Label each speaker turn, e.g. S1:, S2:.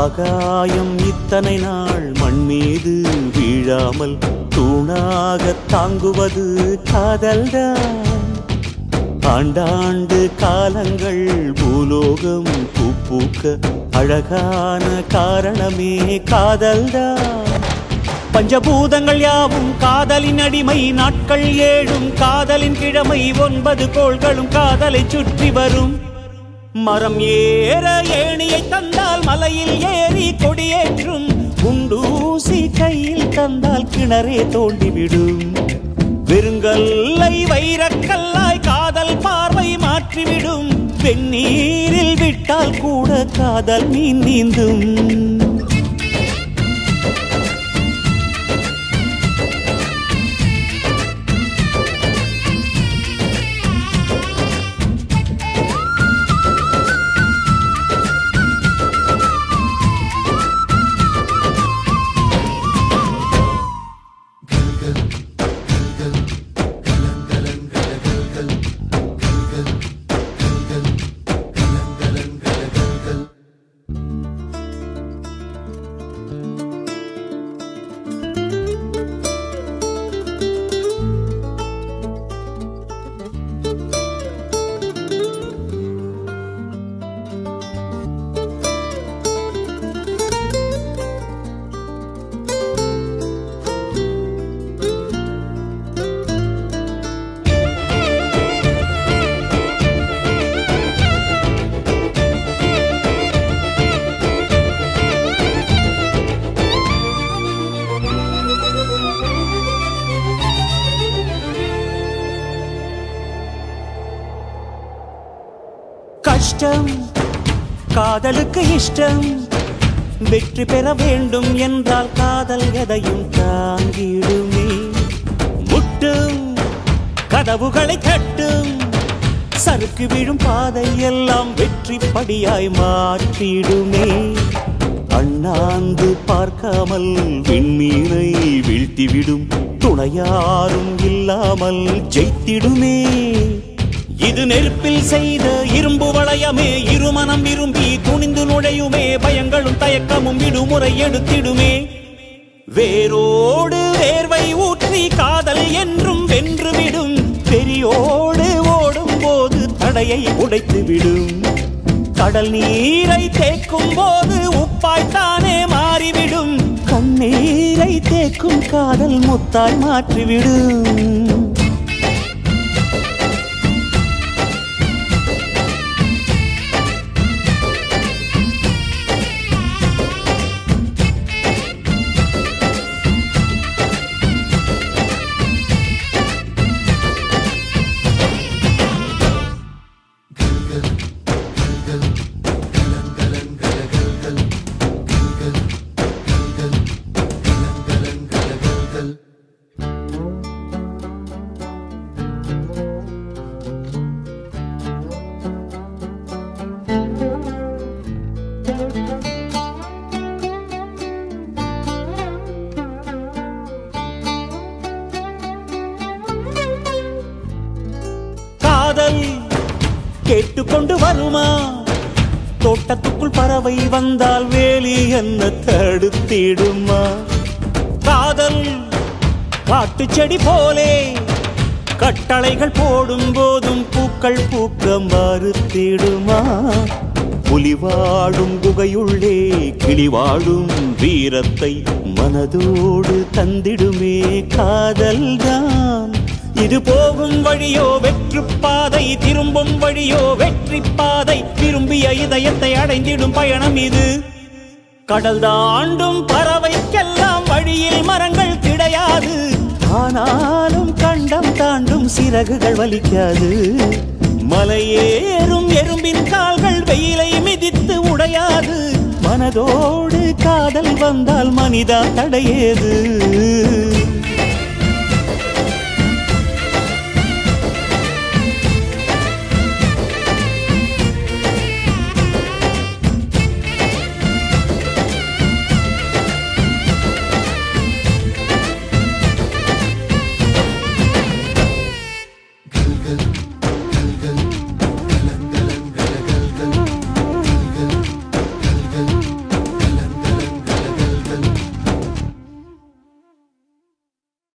S1: ஆகாயம் இத்தனை நாள் மண் மீது வீழாமல் தூணாக தாங்குவது காதல்தான். ஆண்டாண்டு காலங்கள் பூலோகம் பூக்க அழகான காரணமே காதல்தான். பஞ்சபூதங்கள் யாவும் காதலின் அடிமை, நாட்கள் 7 காதலின் கிழமை, 9 கோள்களும் காதலை சுற்றி வரும். மரம் ஏற ஏணியை தந்தால் மலையில் ஏறி கொடியேற்றும், குண்டூசி கையில் தந்தால் கிணறே தோண்டிவிடும். வெறுங்கல்லை வைரக்கல்லாய் காதல் பார்வை மாற்றிவிடும், வெந்நீரில் விட்டால் கூட காதல் மீன் நீந்தும். கஷ்டம் காதலுக்கு இஷ்டம், வெற்றி பெற வேண்டும் என்றால் காதல் எதையும் தாங்கிடுமே. முட்டும் கதவுகளை தட்டும், சறுக்கு விழும் பாதை எல்லாம் வெற்றி படியாய் மாற்றிடுமே. அண்ணாந்து பார்க்காமல் விண்மீனை வீழ்த்திவிடும், துணையாரும் இல்லாமல் ஜெயித்திடுமே. இது நெருப்பில் செய்த இரும்பு வளையமே, இருமனம் விரும்பி துணிந்து நுழையுமே. பயங்களும் தயக்கமும் விடுமுறை எடுத்திடுமே. வேரோடு வேர்வை ஊற்றி காதல் என்றும் வென்றுவிடும், பெரியோடு ஓடும் போது தடையை உடைத்துவிடும். கடல் நீரை தேக்கும் போது உப்பாய்த்தானே மாறிவிடும், கண்ணீரை தேக்கும் காதல் முத்தாய் மாற்றிவிடும். காதல் கேட்டுக்கொண்டு வருமா? தோட்டத்துக்குள் பறவை வந்தால் வேலி என்ன தடுத்திடுமா? காதல் காட்டு செடி போலே கட்டளைகள் போடும் போதும் பூக்கள் பூக்க மறுத்திடுமா? புலி வாழும் குகையுள்ளே கிளி வாழும் வீரத்தை மனதோடு தந்திடுமே காதல்தான். இது போகும் வழியோ வெற்று பாதை, திரும்பும் வழியோ வெற்றி பாதை. விரும்பிய இதயத்தை அடைந்திடும் பயணம் இது. கடல் தாண்டும் பறவைக்கெல்லாம் வழியில் மரங்கள் கிடையாது, ஆனாலும் கண்டம் தாண்டும் சிறகுகள் வலிக்காது. மலையேறும் எறும்பின் கால்கள் வெயிலை மிதித்து உடையாது, மனதோடு காதல் வந்தால் மனிதா தடையேது.